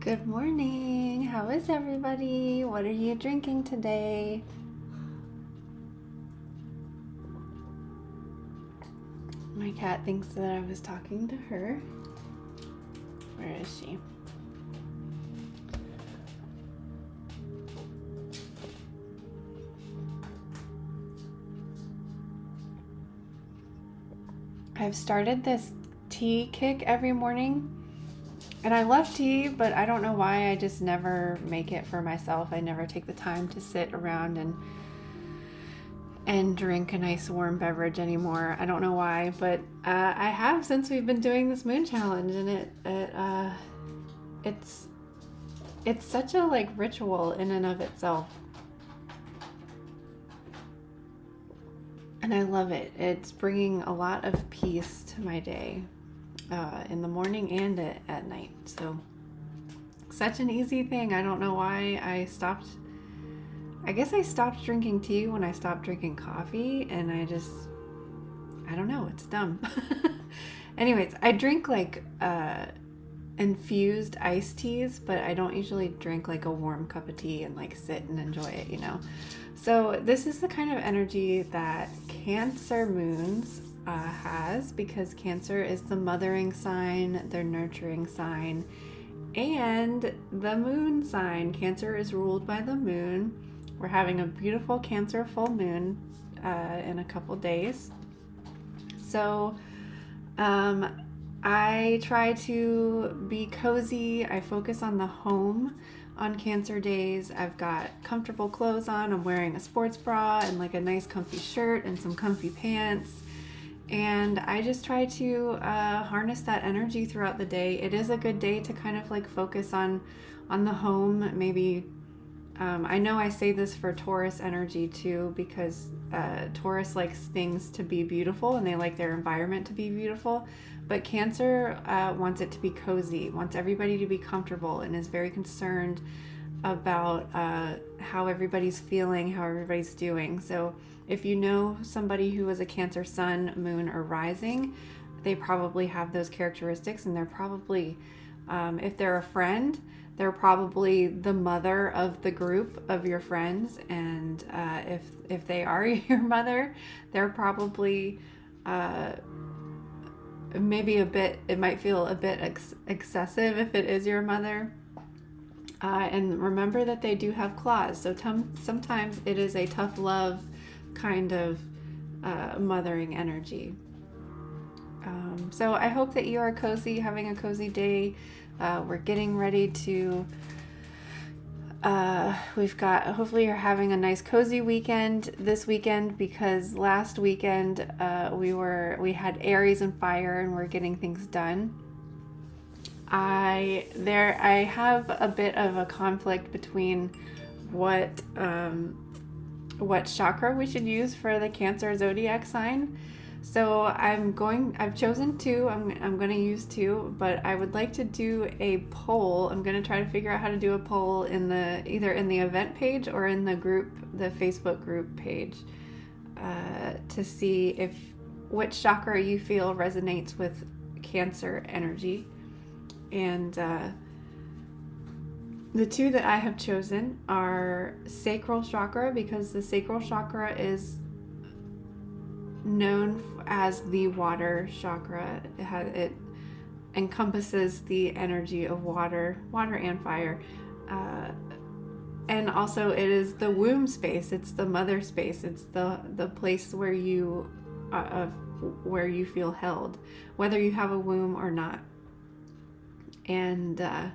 Good morning. How is everybody? What are you drinking today? My cat thinks that I was talking to her. Where is she? I've started this tea kick every morning. And I love tea, but I don't know why I just never make it for myself. I never take the time to sit around and drink a nice warm beverage anymore. I don't know why, but I have since we've been doing this moon challenge, and it's such a like ritual in and of itself. And I love it. It's bringing a lot of peace to my day. In the morning and at night. So such an easy thing. I don't know why I stopped. I guess I stopped drinking tea when I stopped drinking coffee, and I don't know, it's dumb. Anyways, I drink like infused iced teas, but I don't usually drink like a warm cup of tea and like sit and enjoy it, you know. So this is the kind of energy that Cancer moons has, because Cancer is the mothering sign, the nurturing sign, and the moon sign. Cancer is ruled by the moon. We're having a beautiful Cancer full moon in a couple days. So I try to be cozy. I focus on the home on Cancer days. I've got comfortable clothes on. I'm wearing a sports bra and like a nice comfy shirt and some comfy pants. And I just try to harness that energy throughout the day. It is a good day to kind of like focus on the home. Maybe, I know I say this for Taurus energy too, because Taurus likes things to be beautiful and they like their environment to be beautiful. But Cancer wants it to be cozy, wants everybody to be comfortable, and is very concerned about how everybody's feeling, how everybody's doing. So if you know somebody who is a Cancer sun, moon, or rising, they probably have those characteristics, and they're probably, if they're a friend, they're probably the mother of the group of your friends. And if they are your mother, they're probably maybe a bit, it might feel a bit excessive if it is your mother. And remember that they do have claws. So sometimes it is a tough love kind of mothering energy. So I hope that you are cozy, having a cozy day. We're getting ready to, hopefully you're having a nice cozy weekend this weekend, because last weekend we had Aries and fire and we're getting things done. I have a bit of a conflict between what chakra we should use for the Cancer zodiac sign. So I've chosen two. I'm going to use two, but I would like to do a poll. I'm going to try to figure out how to do a poll either in the event page or in the Facebook group page, to see which chakra you feel resonates with Cancer energy. And the two that I have chosen are Sacral Chakra, because the Sacral Chakra is known as the water chakra. It encompasses the energy of water and fire. And also it is the womb space. It's the mother space. It's the place where you feel held, whether you have a womb or not. And I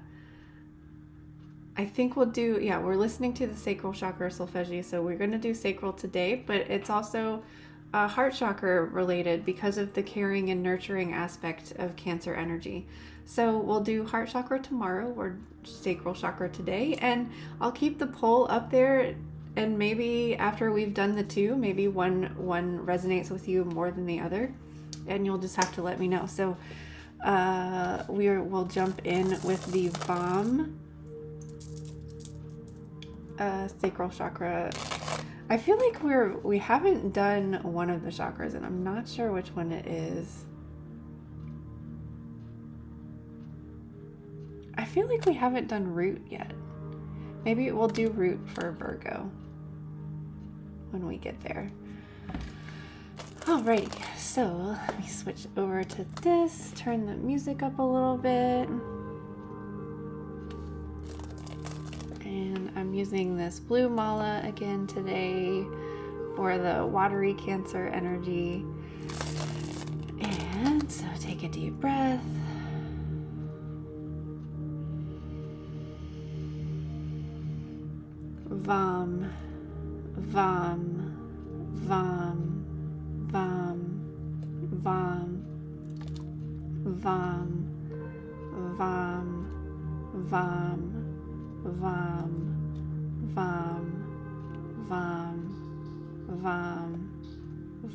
think we're listening to the Sacral Chakra solfeggi, so we're going to do Sacral today, but it's also heart chakra related because of the caring and nurturing aspect of Cancer energy. So we'll do heart chakra tomorrow or Sacral Chakra today, and I'll keep the poll up there, and maybe after we've done the two, maybe one resonates with you more than the other, and you'll just have to let me know. So we'll jump in with the bomb Sacral Chakra. I feel like we haven't done one of the chakras, and I'm not sure which one it is. I feel like we haven't done root yet. Maybe we'll do root for Virgo when we get there. Alrighty, so let me switch over to this, turn the music up a little bit. And I'm using this blue mala again today for the watery Cancer energy. And so take a deep breath. Vam, vam, vam. Vam, vam, vam, vam, vam, vam, vam, vam, vam, vam,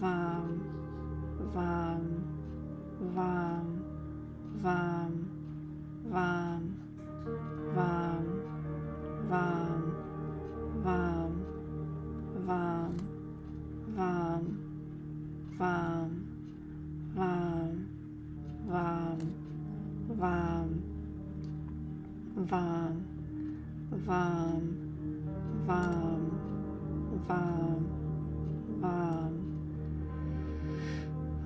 vam, vam, vam, vam, vam, vam, vam, vam, vam. Vam, vam, vam, vam, vam, vam, vam, vam, vam, vam, vam, vam, vam, vam, vam, vam, vam, vam.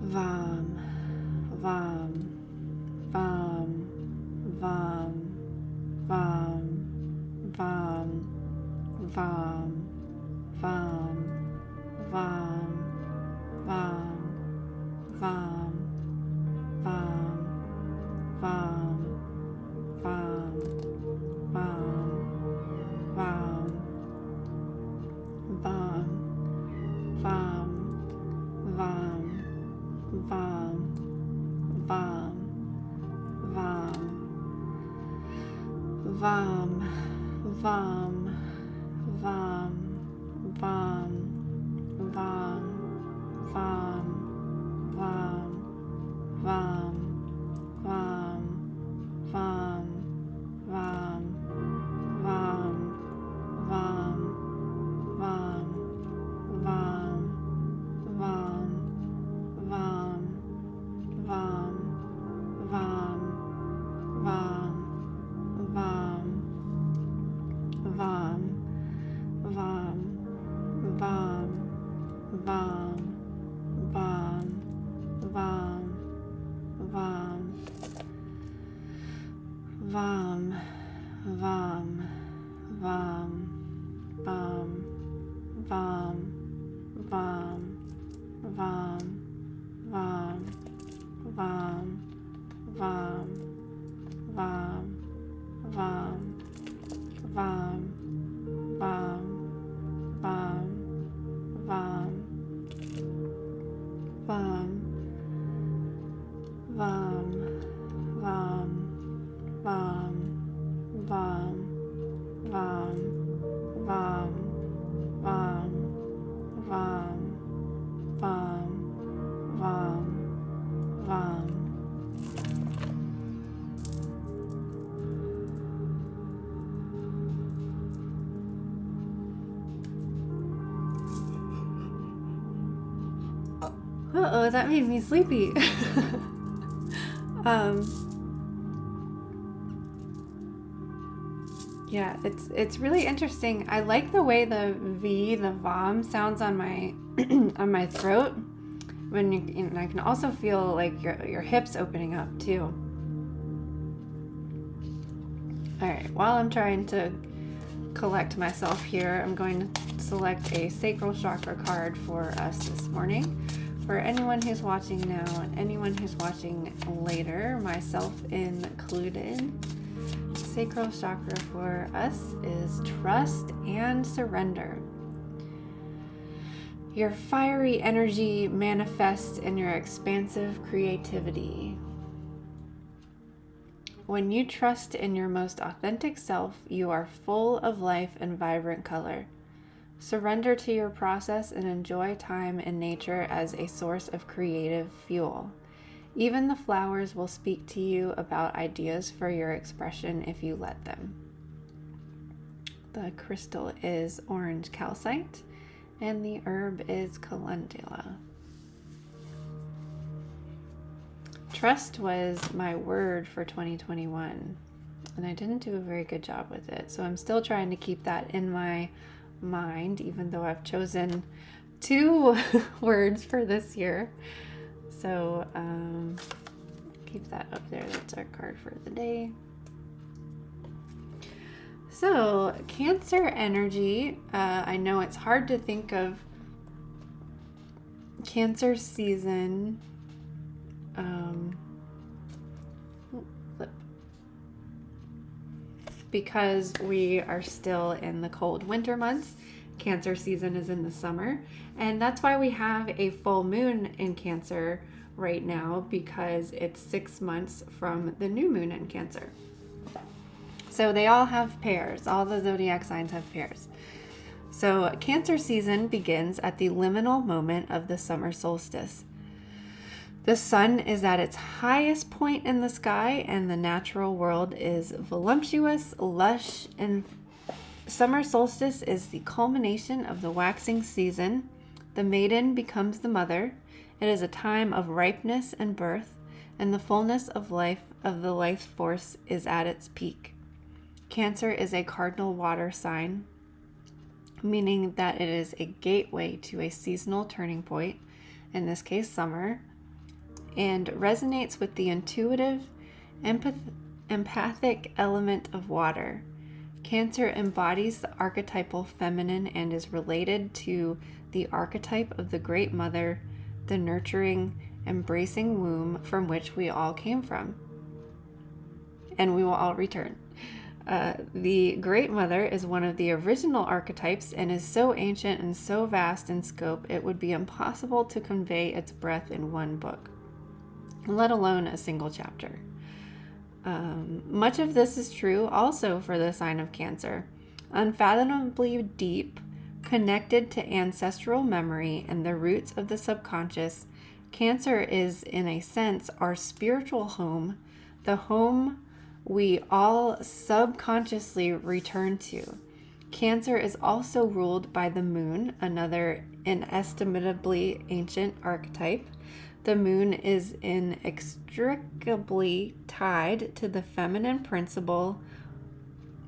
Vam, vam, vam, vam, vam, vam, vam, vam, vam, vam, vam, vam, vam, vam, vam, vam, vam, vam. Vam, vam, vam, vam, vam, vam, vam, vam, vam, vam, vam, vam, vam, vam, vam, vam, vam, vam, vam, vam. Vam, vam, vam, vam, vam, vam, vam, vam, vam, vam, vam, vam, vam, vam, vam, vam, vam, vam, vam. Vam, vam, vam, vam, vam, vam, vam, vam, vam, vam, vam, vam. Uh-oh, that made me sleepy. Yeah, it's really interesting. I like the way the vam sounds on my on my throat when and I can also feel like your hips opening up too. All right, while I'm trying to collect myself here, I'm going to select a Sacral Chakra card for us this morning. For anyone who's watching now and anyone who's watching later, myself included, Sacral Chakra for us is trust and surrender. Your fiery energy manifests in your expansive creativity. When you trust in your most authentic self, you are full of life and vibrant color. Surrender to your process and enjoy time in nature as a source of creative fuel. Even the flowers will speak to you about ideas for your expression if you let them. The crystal is orange calcite, and the herb is calendula. Trust was my word for 2021. and I didn't do a very good job with it. So I'm still trying to keep that in my mind, even though I've chosen 2 words for this year. So keep that up there. That's our card for the day. So Cancer energy, I know it's hard to think of Cancer season. Flip. Because we are still in the cold winter months. Cancer season is in the summer, and that's why we have a full moon in Cancer right now, because it's 6 months from the new moon in Cancer. So they all have pairs. All the zodiac signs have pairs. So Cancer season begins at the liminal moment of the summer solstice. The sun is at its highest point in the sky, and the natural world is voluptuous, lush, and summer solstice is the culmination of the waxing season. The maiden becomes the mother. It is a time of ripeness and birth, and the fullness of life of the life force is at its peak. Cancer is a cardinal water sign, meaning that it is a gateway to a seasonal turning point, in this case summer, and resonates with the intuitive, empathic element of water. Cancer embodies the archetypal feminine and is related to the archetype of the Great Mother, the nurturing, embracing womb from which we all came from, and we will all return. The Great Mother is one of the original archetypes and is so ancient and so vast in scope it would be impossible to convey its breadth in one book, let alone a single chapter. Much of this is true also for the sign of Cancer. Unfathomably deep, connected to ancestral memory and the roots of the subconscious, Cancer is, in a sense, our spiritual home, the home we all subconsciously return to. Cancer is also ruled by the moon, another inestimably ancient archetype. The moon is inextricably tied to the feminine principle.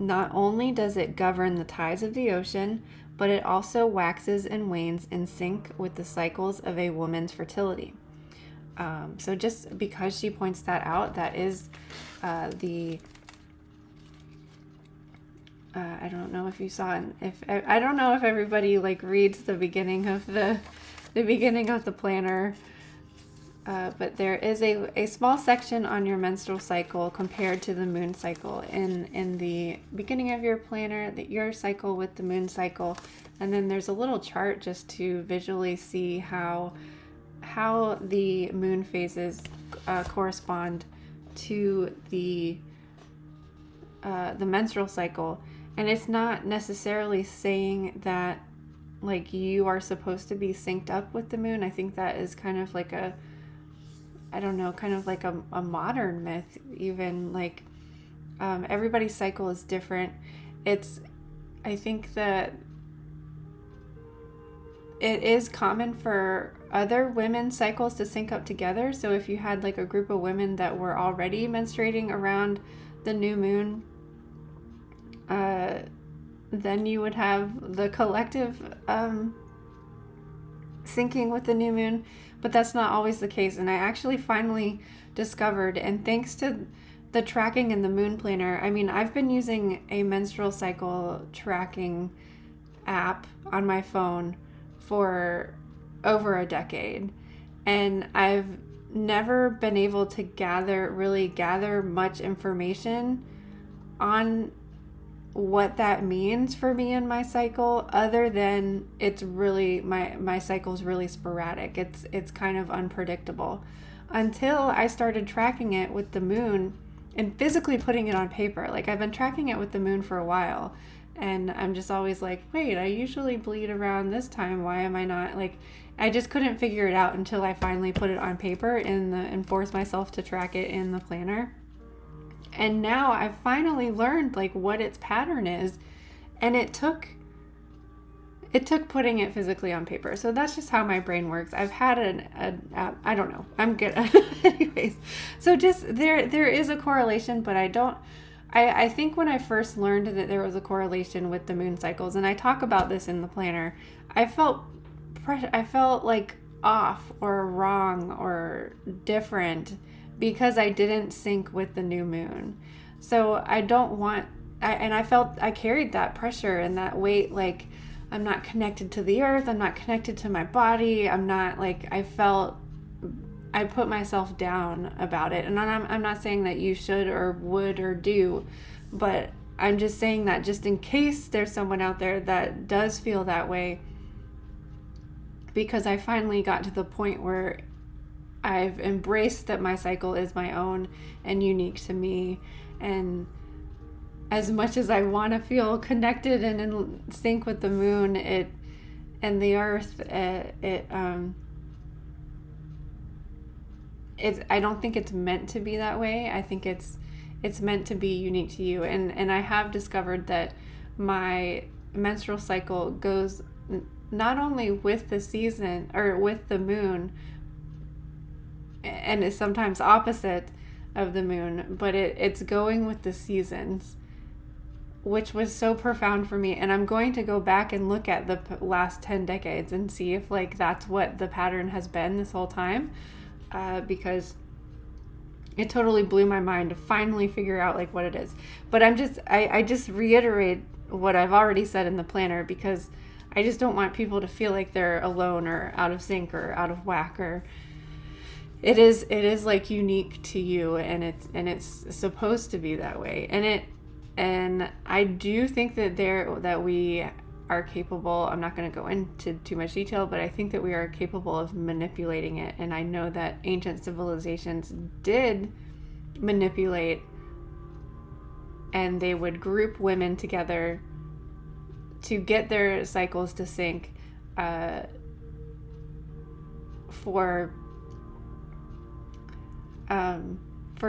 Not only does it govern the tides of the ocean, but it also waxes and wanes in sync with the cycles of a woman's fertility. So just because she points that out, that is I don't know if you saw, I don't know if everybody like reads the beginning of the planner, but there is a small section on your menstrual cycle compared to the moon cycle in the beginning of your planner, your cycle with the moon cycle, and then there's a little chart just to visually see how the moon phases correspond to the menstrual cycle. And it's not necessarily saying that like you are supposed to be synced up with the moon. I think that is kind of like a modern myth, even. Like everybody's cycle is different. I think that it is common for other women's cycles to sync up together. So if you had like a group of women that were already menstruating around the new moon, then you would have the collective syncing with the new moon, but that's not always the case. And I actually finally discovered, and thanks to the tracking in the moon planner, I mean, I've been using a menstrual cycle tracking app on my phone for over a decade, and I've never been able to gather much information on what that means for me and my cycle, other than it's really my cycle's really sporadic. It's kind of unpredictable, until I started tracking it with the moon and physically putting it on paper. Like, I've been tracking it with the moon for a while, and I'm just always like, wait, I usually bleed around this time. Why am I not? Like, I just couldn't figure it out until I finally put it on paper and forced myself to track it in the planner. And now I've finally learned like what its pattern is, and it took putting it physically on paper. So that's just how my brain works. I've had I don't know. I'm good. Anyways, so just there is a correlation, but I don't I think when I first learned that there was a correlation with the moon cycles, and I talk about this in the planner, I felt like off or wrong or different because I didn't sync with the new moon. So I don't want, I felt I carried that pressure and that weight, like I'm not connected to the earth, I'm not connected to my body, I'm not like, I put myself down about it. And I'm not saying that you should or would or do, but I'm just saying that just in case there's someone out there that does feel that way, because I finally got to the point where I've embraced that my cycle is my own and unique to me. And as much as I want to feel connected and in sync with the moon, and the earth, I don't think it's meant to be that way. I think it's meant to be unique to you. And I have discovered that my menstrual cycle goes not only with the season or with the moon, and is sometimes opposite of the moon, but it's going with the seasons, which was so profound for me. And I'm going to go back and look at the last 10 decades and see if like that's what the pattern has been this whole time. Because it totally blew my mind to finally figure out like what it is. But I just reiterate what I've already said in the planner, because I just don't want people to feel like they're alone or out of sync or out of whack. Or it is like unique to you, and it's supposed to be that way. And I do think that we are capable, I'm not going to go into too much detail, but I think that we are capable of manipulating it. And I know that ancient civilizations did manipulate, and they would group women together to get their cycles to sync for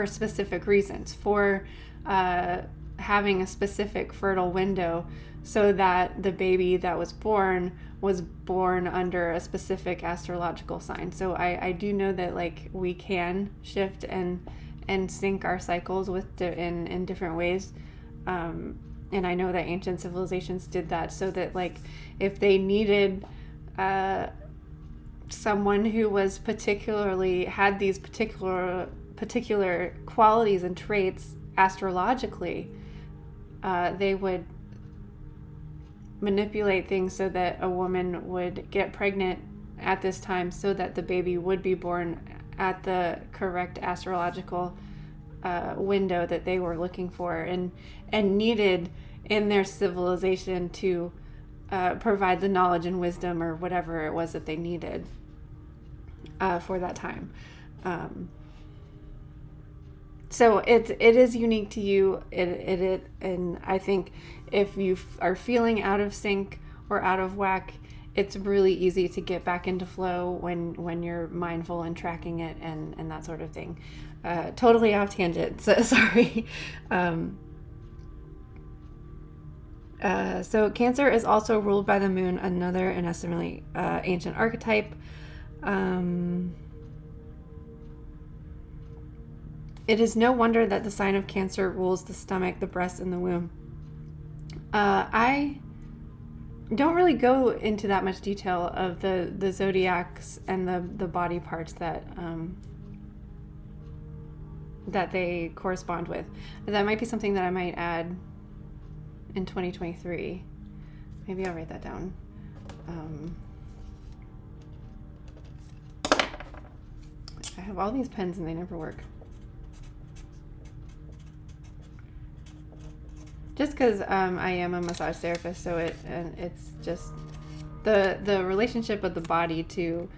specific reasons, for having a specific fertile window, so that the baby that was born under a specific astrological sign. So I do know that like we can shift and sync our cycles in different ways. And I know that ancient civilizations did that, so that like if they needed someone who was had these particular qualities and traits astrologically, they would manipulate things so that a woman would get pregnant at this time, so that the baby would be born at the correct astrological window that they were looking for and needed in their civilization to provide the knowledge and wisdom or whatever it was that they needed for that time. So it is unique to you. And I think if you are feeling out of sync or out of whack, it's really easy to get back into flow when you're mindful and tracking it and that sort of thing. Totally off tangent, so sorry. So Cancer is also ruled by the moon, another inestimably ancient archetype. It is no wonder that the sign of Cancer rules the stomach, the breast, and the womb. I don't really go into that much detail of the zodiacs and the body parts that they correspond with. That might be something that I might add in 2023. Maybe I'll write that down. I have all these pens and they never work. Just because I am a massage therapist, so it's just the relationship of the body to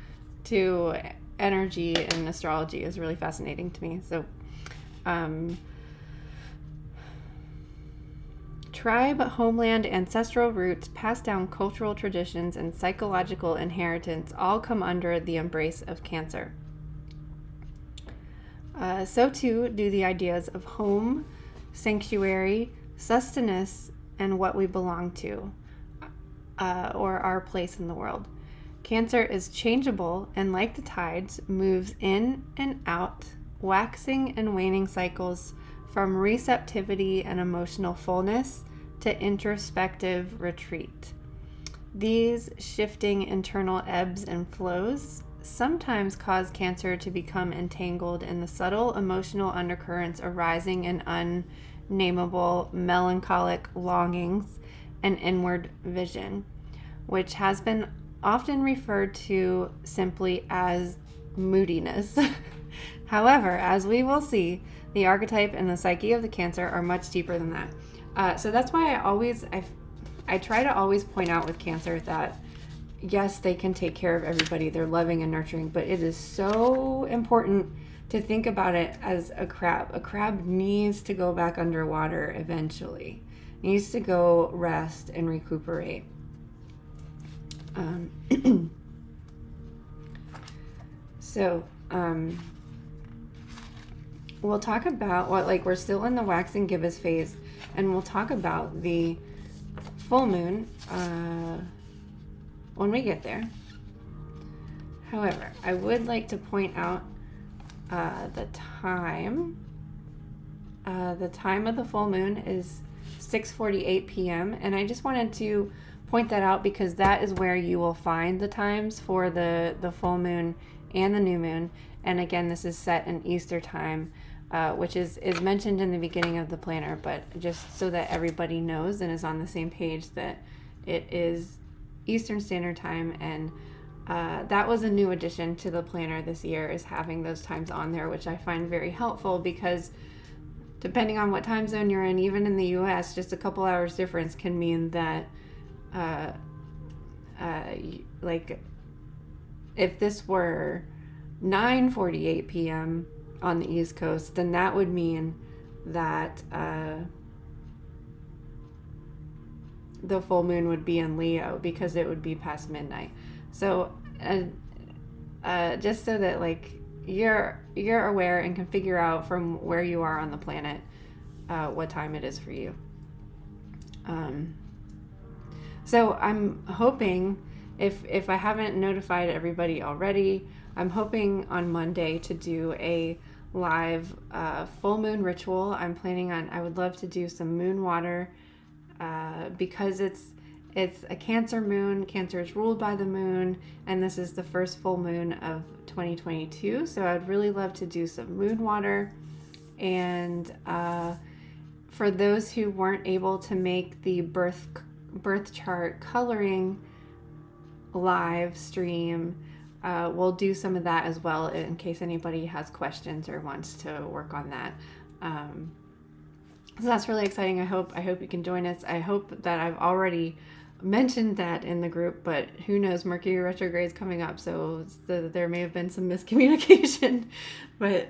energy and astrology is really fascinating to me. So tribe, homeland, ancestral roots, passed down cultural traditions, and psychological inheritance all come under the embrace of Cancer. So too do the ideas of home, sanctuary, sustenance, and what we belong to, or our place in the world. Cancer is changeable and, like the tides, moves in and out, waxing and waning cycles from receptivity and emotional fullness to introspective retreat. These shifting internal ebbs and flows sometimes cause Cancer to become entangled in the subtle emotional undercurrents arising in unnameable melancholic longings and inward vision, which has been often referred to simply as moodiness. However, as we will see, the archetype and the psyche of the Cancer are much deeper than that. So that's why I try to always point out with Cancer that yes, they can take care of everybody. They're loving and nurturing, but it is so important to think about it as a crab. A crab needs to go back underwater eventually. Needs to go rest and recuperate. We'll talk about we're still in the wax and gibbous phase, and we'll talk about the full moon when we get there. However, I would like to point out the time. The time of the full moon is 6:48 p.m. and I just wanted to point that out because that is where you will find the times for the full moon and the new moon. And again, this is set in Easter time, which is mentioned in the beginning of the planner, but just so that everybody knows and is on the same page that it is Eastern Standard Time. And that was a new addition to the planner this year, is having those times on there, which I find very helpful because depending on what time zone you're in, even in the US, just a couple hours difference can mean that if this were 9:48 p.m. on the East Coast, then that would mean that the full moon would be in Leo because it would be past midnight. So just so that you're aware and can figure out from where you are on the planet what time it is for you. So I'm hoping, if I haven't notified everybody already, I'm hoping on Monday to do a live full moon ritual. I would love to do some moon water because it's a Cancer moon. Cancer is ruled by the moon, and this is the first full moon of 2022. So I'd really love to do some moon water. And for those who weren't able to make the birth chart coloring live stream, we'll do some of that as well in case anybody has questions or wants to work on that. So that's really exciting. I hope you can join us. I hope that I've already mentioned that in the group, but who knows, Mercury retrograde is coming up, so there may have been some miscommunication, but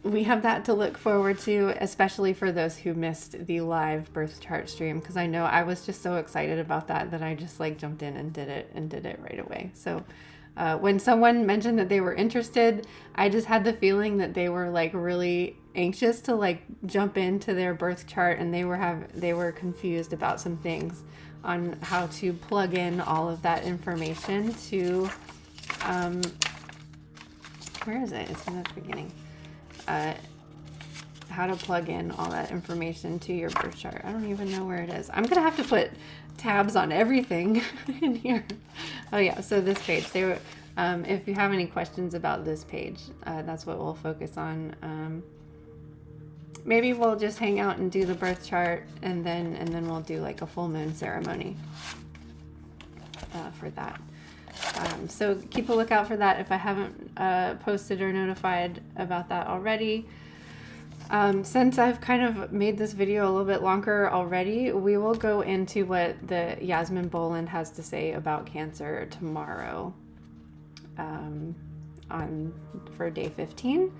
we have that to look forward to, especially for those who missed the live birth chart stream, because I know I was just so excited about that I just jumped in and did it right away. So when someone mentioned that they were interested, I just had the feeling that they were really anxious to jump into their birth chart, and they were confused about some things on how to plug in all of that information to where is it? It's in the beginning. How to plug in all that information to your birth chart. I don't even know where it is. I'm gonna have to put tabs on everything in here. Oh yeah, so this page. If you have any questions about this page, that's what we'll focus on. Maybe we'll just hang out and do the birth chart, and then we'll do a full moon ceremony for that. So keep a lookout for that if I haven't posted or notified about that already. Since I've kind of made this video a little bit longer already, we will go into what the Yasmin Boland has to say about Cancer tomorrow for day 15.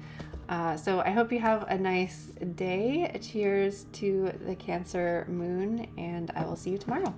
So I hope you have a nice day. Cheers to the Cancer moon, and I will see you tomorrow.